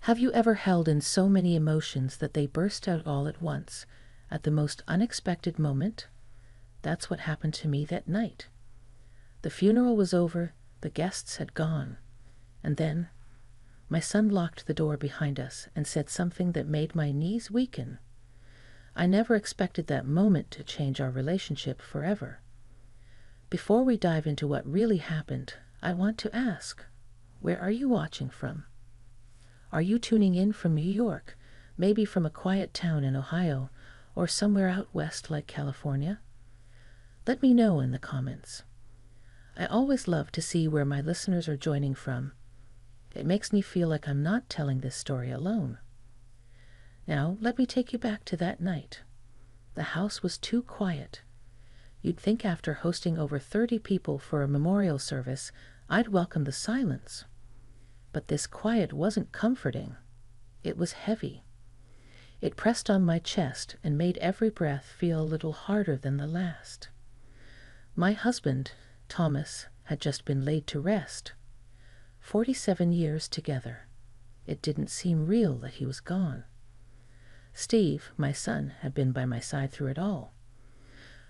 Have you ever held in so many emotions that they burst out all at once, at the most unexpected moment? That's what happened to me that night. The funeral was over, the guests had gone, and then my son locked the door behind us and said something that made my knees weaken. I never expected that moment to change our relationship forever. Before we dive into what really happened, I want to ask, where are you watching from? Are you tuning in from New York, maybe from a quiet town in Ohio, or somewhere out west like California? Let me know in the comments. I always love to see where my listeners are joining from. It makes me feel like I'm not telling this story alone. Now, let me take you back to that night. The house was too quiet. You'd think after hosting over 30 people for a memorial service, I'd welcome the silence. But this quiet wasn't comforting. It was heavy. It pressed on my chest and made every breath feel a little harder than the last. My husband, Thomas, had just been laid to rest. 47 years together. It didn't seem real that he was gone. Steve, my son, had been by my side through it all.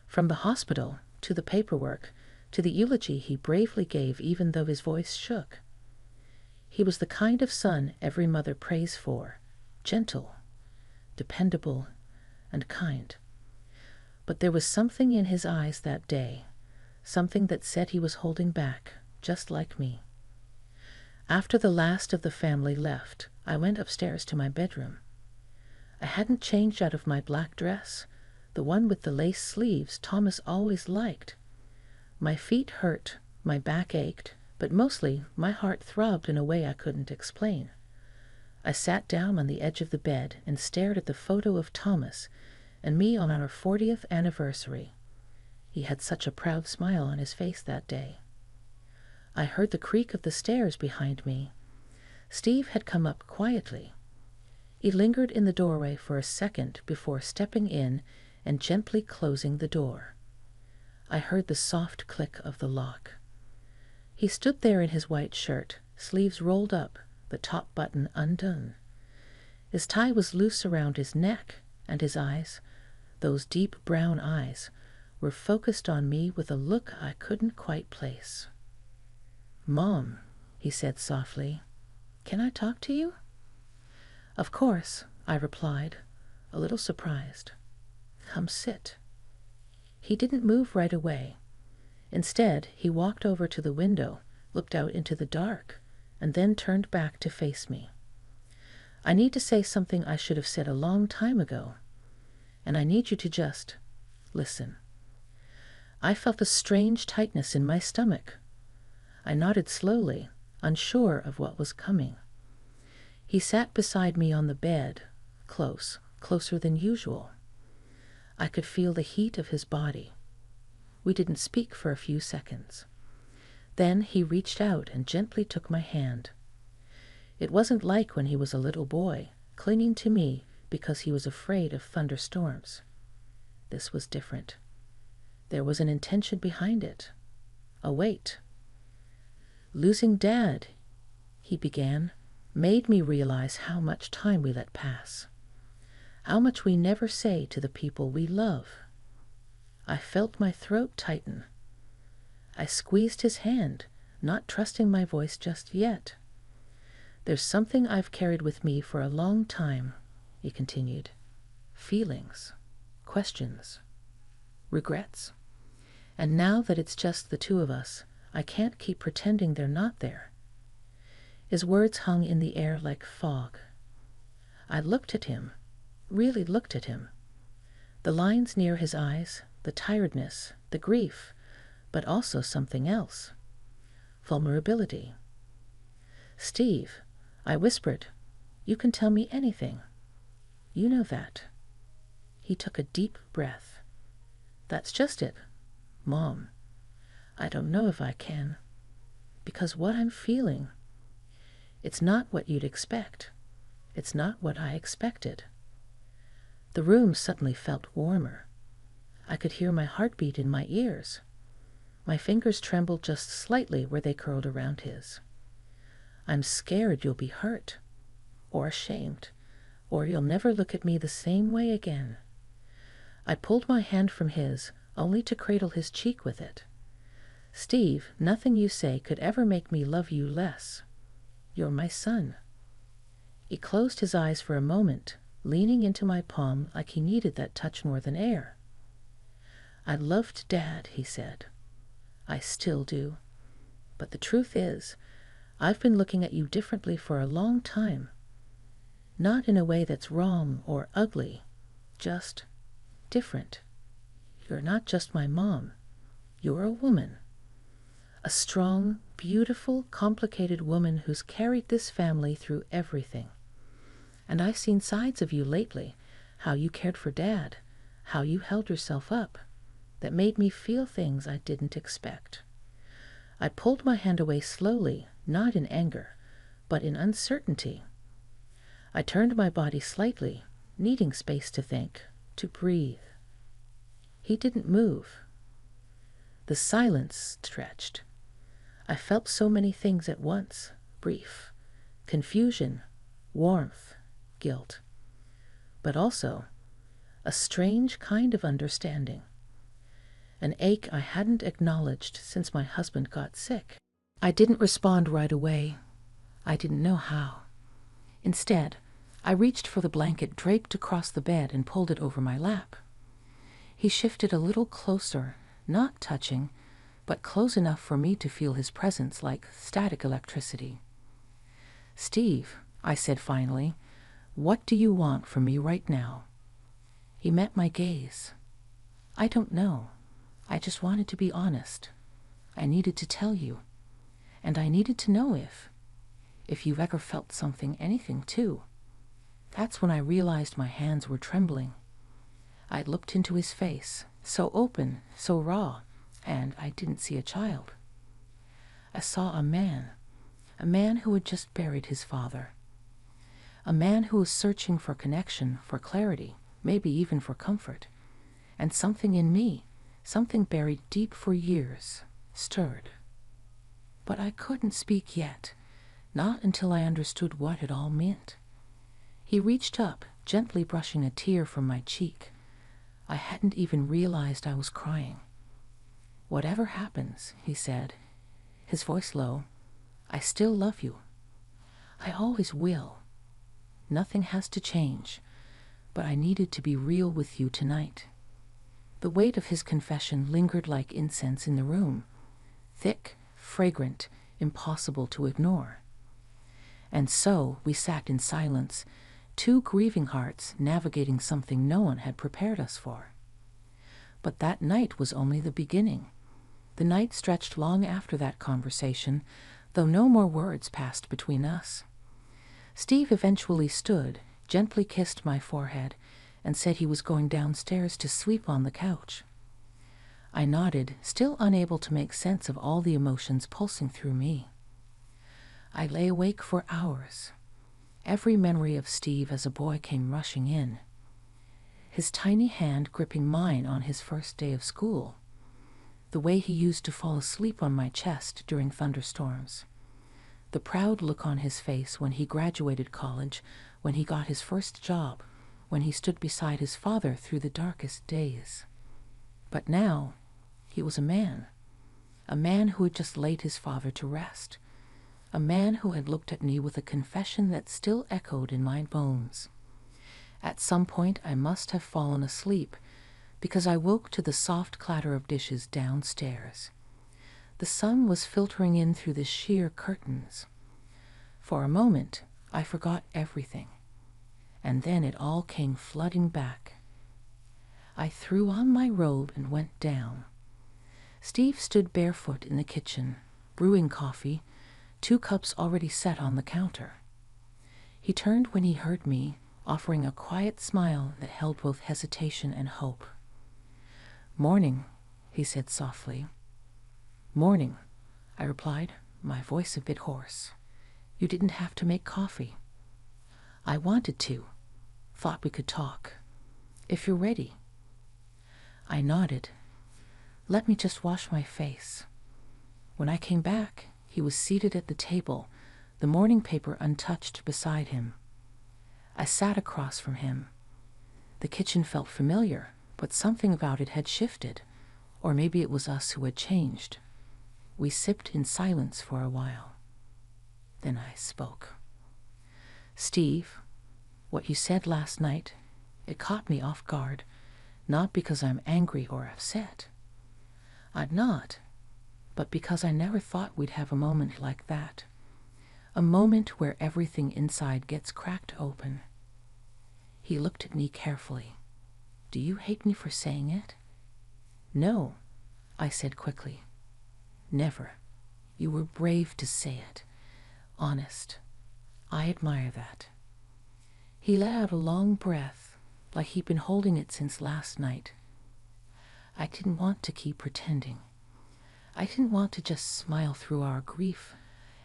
From the hospital, to the paperwork, to the eulogy he bravely gave even though his voice shook. He was the kind of son every mother prays for, gentle, dependable, and kind. But there was something in his eyes that day, something that said he was holding back, just like me. After the last of the family left, I went upstairs to my bedroom. I hadn't changed out of my black dress, the one with the lace sleeves Thomas always liked. My feet hurt, my back ached, but mostly my heart throbbed in a way I couldn't explain. I sat down on the edge of the bed and stared at the photo of Thomas and me on our 40th anniversary. He had such a proud smile on his face that day. I heard the creak of the stairs behind me. Steve had come up quietly. He lingered in the doorway for a second before stepping in and gently closing the door. I heard the soft click of the lock. He stood there in his white shirt, sleeves rolled up, the top button undone. His tie was loose around his neck, and his eyes, those deep brown eyes, were focused on me with a look I couldn't quite place. "Mom," he said softly, "can I talk to you?" "Of course," I replied, a little surprised. "Come sit." He didn't move right away. Instead, he walked over to the window, looked out into the dark, and then turned back to face me. "I need to say something I should have said a long time ago, and I need you to just listen." I felt a strange tightness in my stomach. I nodded slowly, unsure of what was coming. He sat beside me on the bed, closer than usual. I could feel the heat of his body. We didn't speak for a few seconds. Then he reached out and gently took my hand. It wasn't like when he was a little boy, clinging to me because he was afraid of thunderstorms. This was different. There was an intention behind it, a weight. "Losing Dad," he began, "made me realize how much time we let pass, how much we never say to the people we love." I felt my throat tighten. I squeezed his hand, not trusting my voice just yet. "There's something I've carried with me for a long time," he continued. "Feelings, questions, regrets. And now that it's just the two of us, I can't keep pretending they're not there." His words hung in the air like fog. I looked at him, really looked at him. The lines near his eyes, the tiredness, the grief, but also something else. Vulnerability. "Steve," I whispered, "you can tell me anything. You know that." He took a deep breath. "That's just it, Mom. I don't know if I can. Because what I'm feeling, it's not what you'd expect. It's not what I expected." The room suddenly felt warmer. I could hear my heartbeat in my ears. My fingers trembled just slightly where they curled around his. "I'm scared you'll be hurt." or ashamed, or you'll never look at me the same way again." I pulled my hand from his, only to cradle his cheek with it. "Steve, nothing you say could ever make me love you less. You're my son." He closed his eyes for a moment, leaning into my palm like he needed that touch more than air. "I loved Dad," he said. "I still do. But the truth is, I've been looking at you differently for a long time. Not in a way that's wrong or ugly, just different. You're not just my mom. You're a woman. A strong, beautiful, complicated woman who's carried this family through everything. And I've seen sides of you lately, how you cared for Dad, how you held yourself up, that made me feel things I didn't expect." I pulled my hand away slowly, not in anger, but in uncertainty. I turned my body slightly, needing space to think, to breathe. He didn't move. The silence stretched. I felt so many things at once, brief, confusion, warmth, guilt, but also a strange kind of understanding, an ache I hadn't acknowledged since my husband got sick. I didn't respond right away. I didn't know how. Instead, I reached for the blanket draped across the bed and pulled it over my lap. He shifted a little closer, not touching, but close enough for me to feel his presence like static electricity. "Steve," I said finally, "what do you want from me right now?" He met my gaze. "I don't know. I just wanted to be honest. I needed to tell you. And I needed to know if you've ever felt something, anything too." That's when I realized my hands were trembling. I'd looked into his face, so open, so raw, and I didn't see a child. I saw a man who had just buried his father. A man who was searching for connection, for clarity, maybe even for comfort. And something in me, something buried deep for years, stirred. But I couldn't speak yet, not until I understood what it all meant. He reached up, gently brushing a tear from my cheek. I hadn't even realized I was crying. "Whatever happens," he said, his voice low, "I still love you. I always will. Nothing has to change, but I needed to be real with you tonight." The weight of his confession lingered like incense in the room, thick, fragrant, impossible to ignore. And so we sat in silence, two grieving hearts navigating something no one had prepared us for. But that night was only the beginning. The night stretched long after that conversation, though no more words passed between us. Steve eventually stood, gently kissed my forehead, and said he was going downstairs to sleep on the couch. I nodded, still unable to make sense of all the emotions pulsing through me. I lay awake for hours. Every memory of Steve as a boy came rushing in. His tiny hand gripping mine on his first day of school. The way he used to fall asleep on my chest during thunderstorms. The proud look on his face when he graduated college, when he got his first job, when he stood beside his father through the darkest days. But now, he was a man who had just laid his father to rest, a man who had looked at me with a confession that still echoed in my bones. At some point I must have fallen asleep, because I woke to the soft clatter of dishes downstairs. The sun was filtering in through the sheer curtains. For a moment, I forgot everything, and then it all came flooding back. I threw on my robe and went down. Steve stood barefoot in the kitchen, brewing coffee, 2 cups already set on the counter. He turned when he heard me, offering a quiet smile that held both hesitation and hope. "Morning," he said softly. "Morning," I replied, my voice a bit hoarse. "You didn't have to make coffee." "I wanted to. Thought we could talk. If you're ready." I nodded. "Let me just wash my face." When I came back, he was seated at the table, the morning paper untouched beside him. I sat across from him. The kitchen felt familiar, but something about it had shifted, or maybe it was us who had changed. We sipped in silence for a while. Then I spoke. "Steve, what you said last night, it caught me off guard, not because I'm angry or upset. I'm not, but because I never thought we'd have a moment like that. A moment where everything inside gets cracked open." He looked at me carefully. "Do you hate me for saying it?" "No," I said quickly. "Never. You were brave to say it. Honest. I admire that." He let out a long breath, like he'd been holding it since last night. I didn't want to keep pretending. I didn't want to just smile through our grief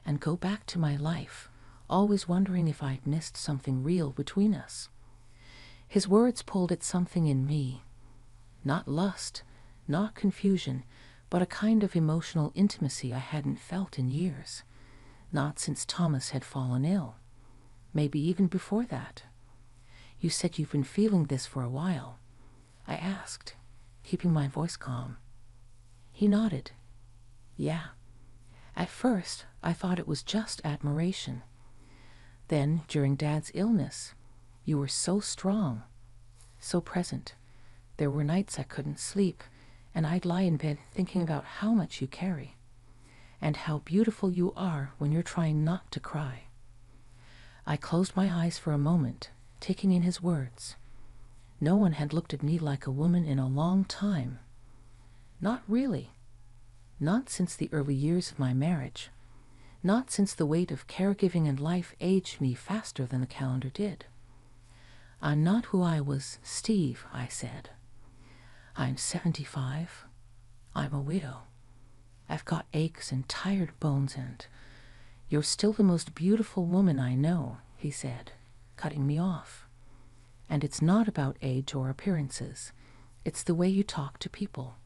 and go back to my life, always wondering if I'd missed something real between us. His words pulled at something in me. Not lust, not confusion, but a kind of emotional intimacy I hadn't felt in years. Not since Thomas had fallen ill. Maybe even before that. "You said you've been feeling this for a while," I asked, keeping my voice calm. He nodded. "Yeah. At first, I thought it was just admiration. Then, during Dad's illness, you were so strong, so present. There were nights I couldn't sleep, and I'd lie in bed thinking about how much you carry, and how beautiful you are when you're trying not to cry." I closed my eyes for a moment, taking in his words. No one had looked at me like a woman in a long time. Not really. Not since the early years of my marriage. Not since the weight of caregiving and life aged me faster than the calendar did. "I'm not who I was, Steve," I said. "I'm 75. I'm a widow. I've got aches and tired bones, and you're still the most beautiful woman I know," he said, cutting me off. "And it's not about age or appearances. It's the way you talk to people.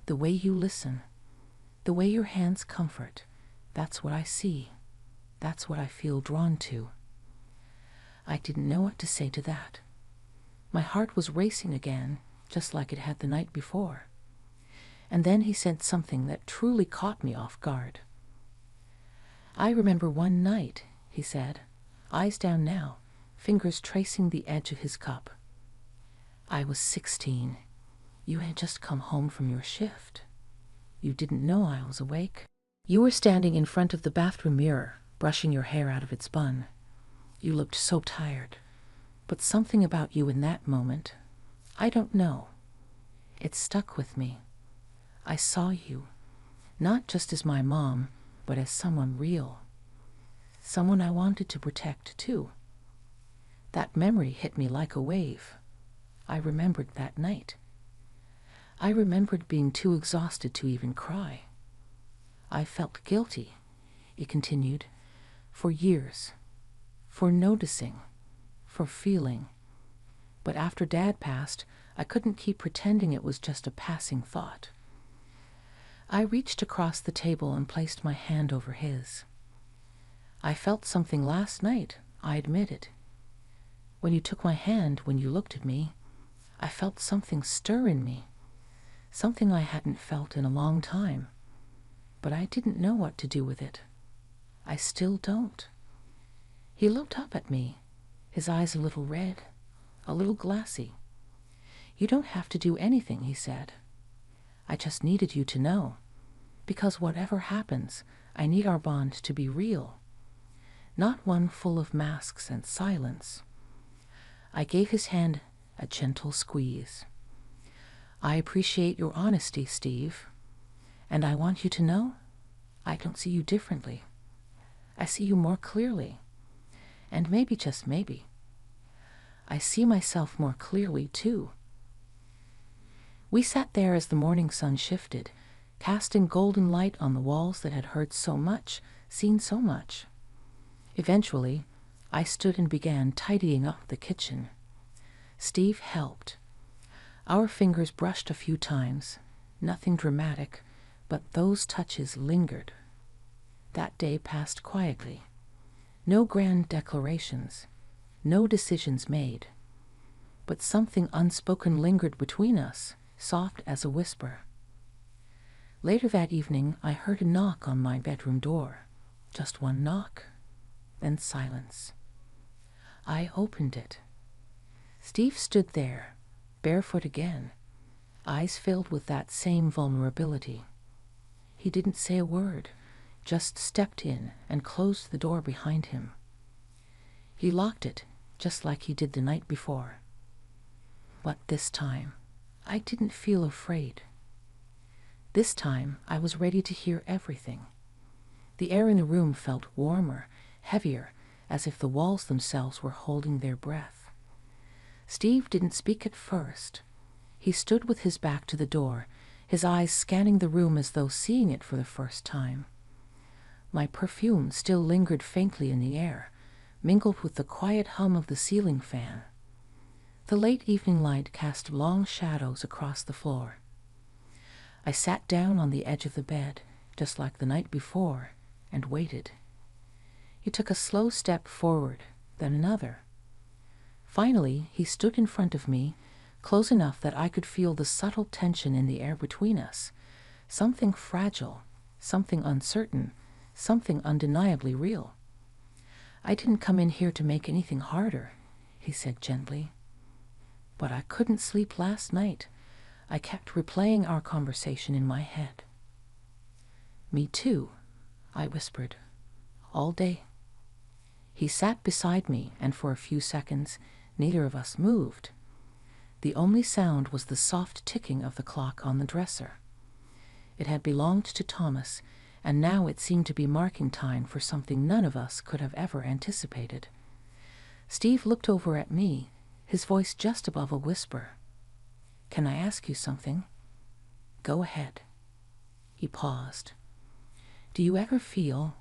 The way you listen. The way your hands comfort. That's what I see. That's what I feel drawn to." I didn't know what to say to that. My heart was racing again, just like it had the night before. And then he said something that truly caught me off guard. "I remember one night," he said, eyes down now, fingers tracing the edge of his cup. "I was 16. You had just come home from your shift. You didn't know I was awake. You were standing in front of the bathroom mirror, brushing your hair out of its bun. You looked so tired, but something about you in that moment, I don't know. It stuck with me. I saw you, not just as my mom, but as someone real. Someone I wanted to protect, too. That memory hit me like a wave. I remembered that night. I remembered being too exhausted to even cry. I felt guilty," he continued, "for years. For noticing. For feeling. But after Dad passed, I couldn't keep pretending it was just a passing thought." I reached across the table and placed my hand over his. "I felt something last night," I admitted. "When you took my hand, when you looked at me, I felt something stir in me. Something I hadn't felt in a long time. But I didn't know what to do with it. I still don't." He looked up at me, his eyes a little red, a little glassy. "You don't have to do anything," he said. "I just needed you to know. Because whatever happens, I need our bond to be real. Not one full of masks and silence." I gave his hand a gentle squeeze. "I appreciate your honesty, Steve. And I want you to know, I don't see you differently. I see you more clearly. And maybe, just maybe, I see myself more clearly, too." We sat there as the morning sun shifted, casting golden light on the walls that had heard so much, seen so much. Eventually, I stood and began tidying up the kitchen. Steve helped. Our fingers brushed a few times, nothing dramatic, but those touches lingered. That day passed quietly. No grand declarations, no decisions made. But something unspoken lingered between us, soft as a whisper. Later that evening, I heard a knock on my bedroom door. Just one knock, then silence. I opened it. Steve stood there, barefoot again, eyes filled with that same vulnerability. He didn't say a word, just stepped in and closed the door behind him. He locked it, just like he did the night before. But this time, I didn't feel afraid. This time, I was ready to hear everything. The air in the room felt warmer, heavier, as if the walls themselves were holding their breath. Steve didn't speak at first. He stood with his back to the door, his eyes scanning the room as though seeing it for the first time. My perfume still lingered faintly in the air, mingled with the quiet hum of the ceiling fan. The late evening light cast long shadows across the floor. I sat down on the edge of the bed, just like the night before, and waited. He took a slow step forward, then another. Finally, he stood in front of me, close enough that I could feel the subtle tension in the air between us, something fragile, something uncertain, something undeniably real. "I didn't come in here to make anything harder," he said gently. "But I couldn't sleep last night. I kept replaying our conversation in my head." "Me too," I whispered. "All day." He sat beside me, and for a few seconds, neither of us moved. The only sound was the soft ticking of the clock on the dresser. It had belonged to Thomas, and now it seemed to be marking time for something none of us could have ever anticipated. Steve looked over at me, his voice just above a whisper. "Can I ask you something?" "Go ahead." He paused. "Do you ever feel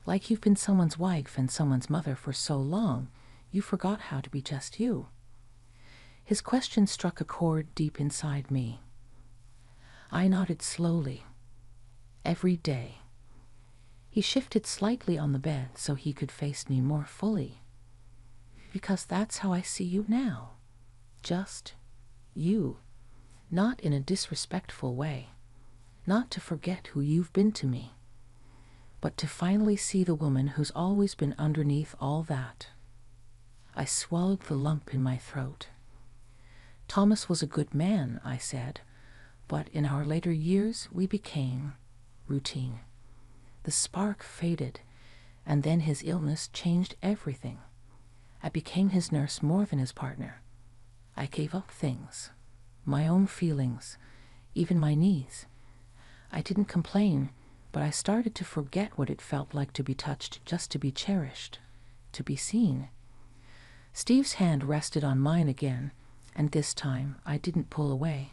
like you've been someone's wife and someone's mother for so long, you forgot how to be just you?" His question struck a chord deep inside me. I nodded slowly. "Every day." He shifted slightly on the bed so he could face me more fully. "Because that's how I see you now. Just you. Not in a disrespectful way. Not to forget who you've been to me. But to finally see the woman who's always been underneath all that." I swallowed the lump in my throat. "Thomas was a good man," I said, "but in our later years we became routine. The spark faded, and then his illness changed everything. I became his nurse more than his partner. I gave up things, my own feelings, even my needs. I didn't complain, but I started to forget what it felt like to be touched, just to be cherished, to be seen." Steve's hand rested on mine again, and this time I didn't pull away.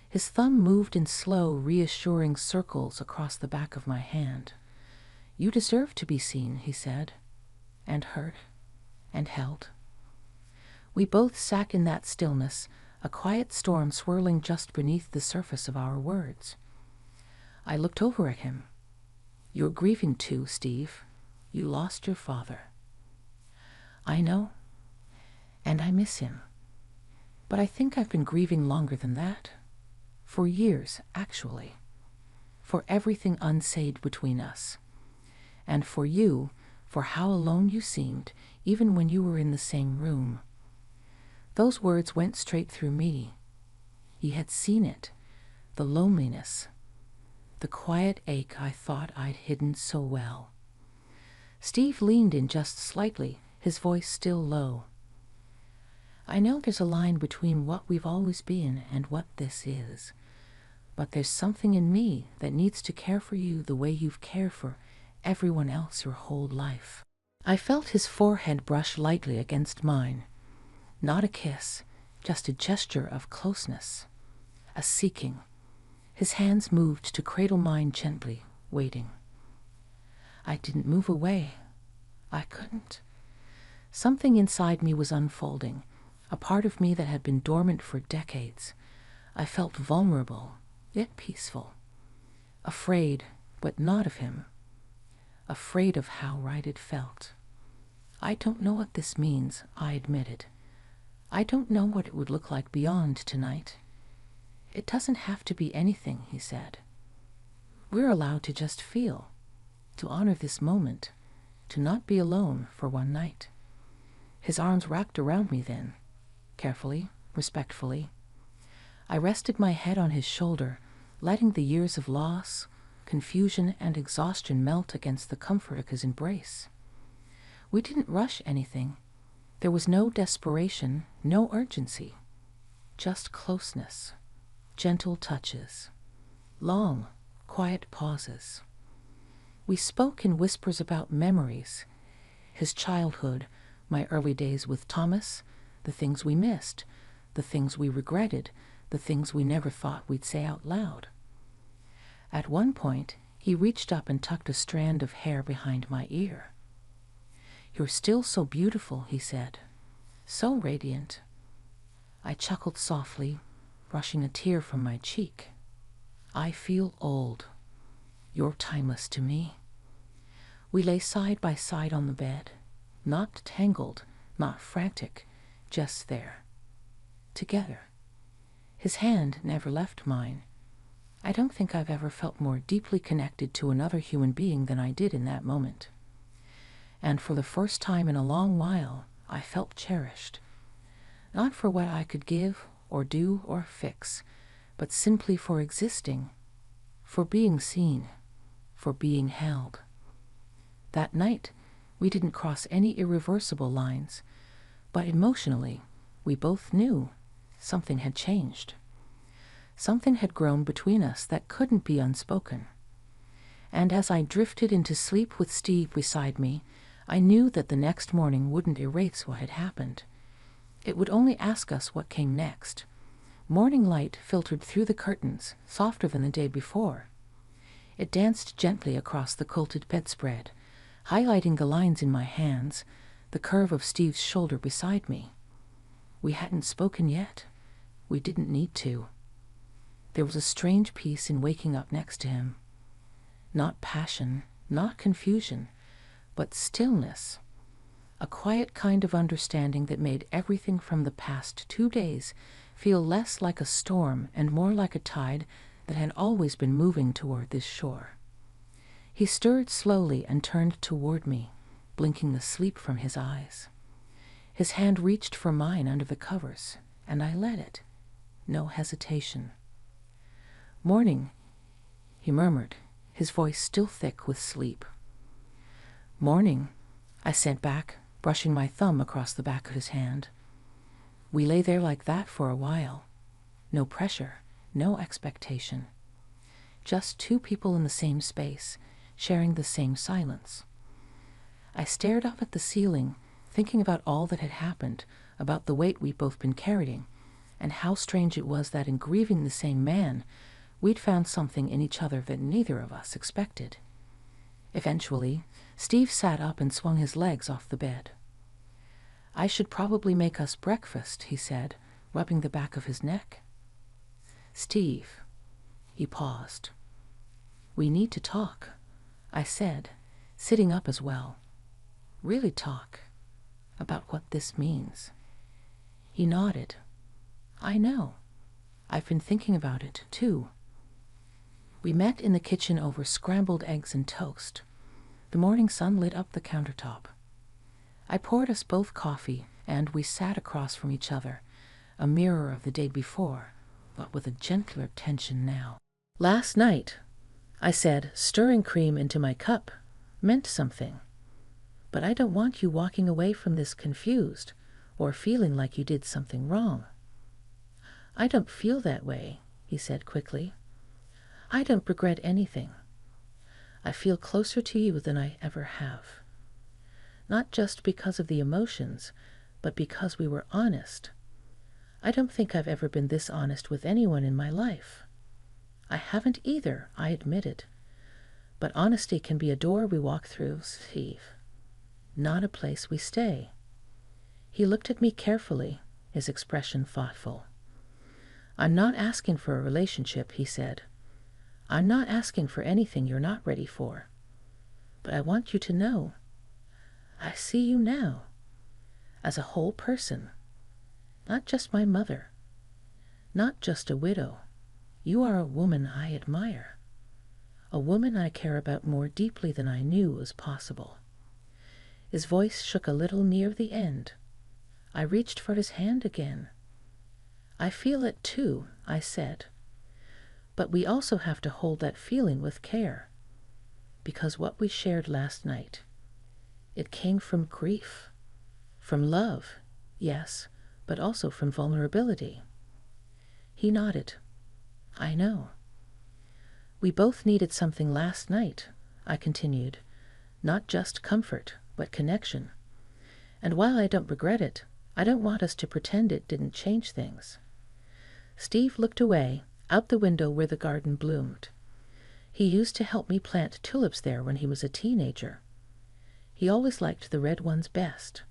His thumb moved in slow, reassuring circles across the back of my hand. "You deserve to be seen," he said, "and heard, and held." We both sat in that stillness, a quiet storm swirling just beneath the surface of our words. I looked over at him. "You're grieving too, Steve. You lost your father." "I know, and I miss him. But I think I've been grieving longer than that. For years, actually. For everything unsaid between us. And for you, for how alone you seemed, even when you were in the same room." Those words went straight through me. He had seen it, the loneliness, the quiet ache I thought I'd hidden so well. Steve leaned in just slightly, his voice still low. "I know there's a line between what we've always been and what this is. But there's something in me that needs to care for you the way you've cared for everyone else your whole life." I felt his forehead brush lightly against mine. Not a kiss, just a gesture of closeness, a seeking. His hands moved to cradle mine gently, waiting. I didn't move away. I couldn't. Something inside me was unfolding, a part of me that had been dormant for decades. I felt vulnerable, yet peaceful. Afraid, but not of him. Afraid of how right it felt. I don't know what this means, I admitted. I don't know what it would look like beyond tonight. It doesn't have to be anything, he said. We're allowed to just feel, to honor this moment, to not be alone for one night. His arms wrapped around me then, carefully, respectfully. I rested my head on his shoulder, letting the years of loss, confusion, and exhaustion melt against the comfort of his embrace. We didn't rush anything. There was no desperation, no urgency. Just closeness, gentle touches, long, quiet pauses. We spoke in whispers about memories, his childhood, my early days with Thomas, the things we missed, the things we regretted, the things we never thought we'd say out loud. At one point, he reached up and tucked a strand of hair behind my ear. "You're still so beautiful," he said, "so radiant." I chuckled softly, brushing a tear from my cheek. "I feel old. You're timeless to me." We lay side by side on the bed, not tangled, not frantic, just there, together. His hand never left mine. I don't think I've ever felt more deeply connected to another human being than I did in that moment. And for the first time in a long while, I felt cherished. Not for what I could give or do or fix, but simply for existing, for being seen, for being held. That night, we didn't cross any irreversible lines, but emotionally, we both knew something had changed. Something had grown between us that couldn't be unspoken. And as I drifted into sleep with Steve beside me, I knew that the next morning wouldn't erase what had happened. It would only ask us what came next. Morning light filtered through the curtains, softer than the day before. It danced gently across the quilted bedspread, highlighting the lines in my hands, the curve of Steve's shoulder beside me. We hadn't spoken yet. We didn't need to. There was a strange peace in waking up next to him. Not passion, not confusion, but stillness. A quiet kind of understanding that made everything from the past 2 days feel less like a storm and more like a tide that had always been moving toward this shore. He stirred slowly and turned toward me, blinking the sleep from his eyes. His hand reached for mine under the covers, and I let it. No hesitation. "Morning," he murmured, his voice still thick with sleep. "Morning," I said back, brushing my thumb across the back of his hand. We lay there like that for a while. No pressure, no expectation. Just two people in the same space, sharing the same silence. I stared up at the ceiling, thinking about all that had happened, about the weight we'd both been carrying, and how strange it was that in grieving the same man, we'd found something in each other that neither of us expected. Eventually, Steve sat up and swung his legs off the bed. "I should probably make us breakfast," he said, rubbing the back of his neck. "Steve," he paused. "We need to talk," I said, sitting up as well. "Really talk about what this means." He nodded. "I know. I've been thinking about it, too." We met in the kitchen over scrambled eggs and toast. The morning sun lit up the countertop. I poured us both coffee, and we sat across from each other, a mirror of the day before, but with a gentler tension now. "Last night," I said, stirring cream into my cup, "meant something. But I don't want you walking away from this confused or feeling like you did something wrong." "I don't feel that way," he said quickly. "I don't regret anything. I feel closer to you than I ever have. Not just because of the emotions, but because we were honest. I don't think I've ever been this honest with anyone in my life. I haven't either, I admit it. But honesty can be a door we walk through, Steve, not a place we stay." He looked at me carefully, his expression thoughtful. "I'm not asking for a relationship," he said. "I'm not asking for anything you're not ready for. But I want you to know, I see you now, as a whole person, not just my mother, not just a widow. You are a woman I admire, a woman I care about more deeply than I knew was possible. His voice shook a little near the end. I reached for his hand again. I feel it too, I said. But we also have to hold that feeling with care, because what we shared last night, it came from grief, from love, yes, but also from vulnerability. He nodded. I know. We both needed something last night, I continued, not just comfort, but connection. And while I don't regret it, I don't want us to pretend it didn't change things. Steve looked away, out the window where the garden bloomed. He used to help me plant tulips there when he was a teenager. He always liked the red ones best.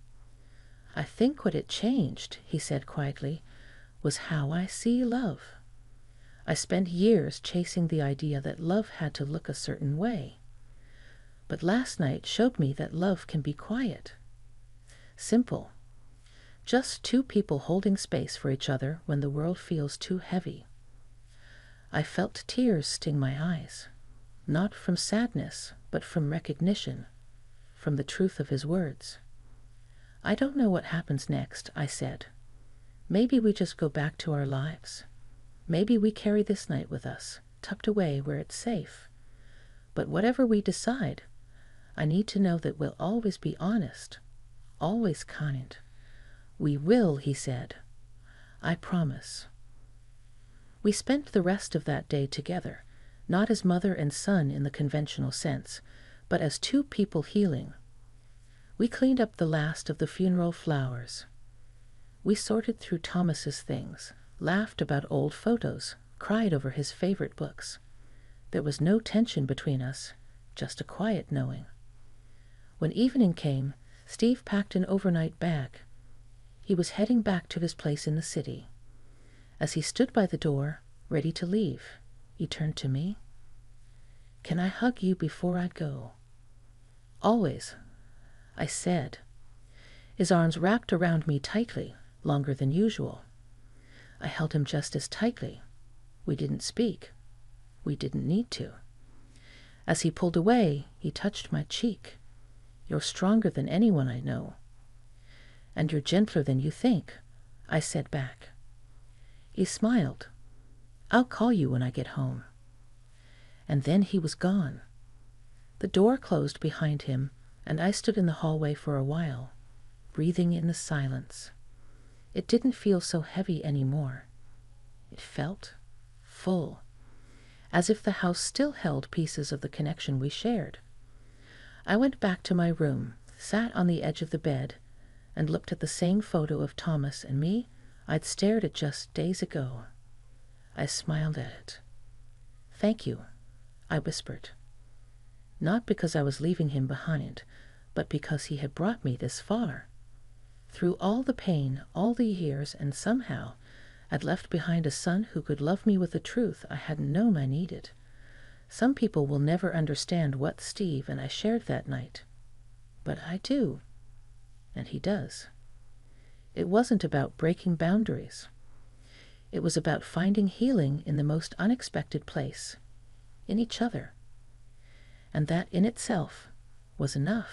I think what it changed, he said quietly, was how I see love. I spent years chasing the idea that love had to look a certain way. But last night showed me that love can be quiet, simple, just two people holding space for each other when the world feels too heavy. I felt tears sting my eyes, not from sadness, but from recognition, from the truth of his words. I don't know what happens next, I said. Maybe we just go back to our lives. Maybe we carry this night with us, tucked away where it's safe. But whatever we decide, I need to know that we'll always be honest, always kind. We will, he said. I promise. We spent the rest of that day together, not as mother and son in the conventional sense, but as two people healing. We cleaned up the last of the funeral flowers. We sorted through Thomas's things, laughed about old photos, cried over his favorite books. There was no tension between us, just a quiet knowing. When evening came, Steve packed an overnight bag. He was heading back to his place in the city. As he stood by the door, ready to leave, he turned to me. Can I hug you before I go? Always, I said. His arms wrapped around me tightly, longer than usual. I held him just as tightly. We didn't speak. We didn't need to. As he pulled away, he touched my cheek. You're stronger than anyone I know. And you're gentler than you think, I said back. He smiled. I'll call you when I get home. And then he was gone. The door closed behind him, and I stood in the hallway for a while, breathing in the silence. It didn't feel so heavy anymore. It felt full, as if the house still held pieces of the connection we shared. I went back to my room, sat on the edge of the bed, and looked at the same photo of Thomas and me I'd stared at just days ago. I smiled at it. Thank you, I whispered. Not because I was leaving him behind, but because he had brought me this far. Through all the pain, all the years, and somehow I'd left behind a son who could love me with a truth I hadn't known I needed. Some people will never understand what Steve and I shared that night. But I do. And he does. It wasn't about breaking boundaries. It was about finding healing in the most unexpected place, in each other. And that in itself was enough.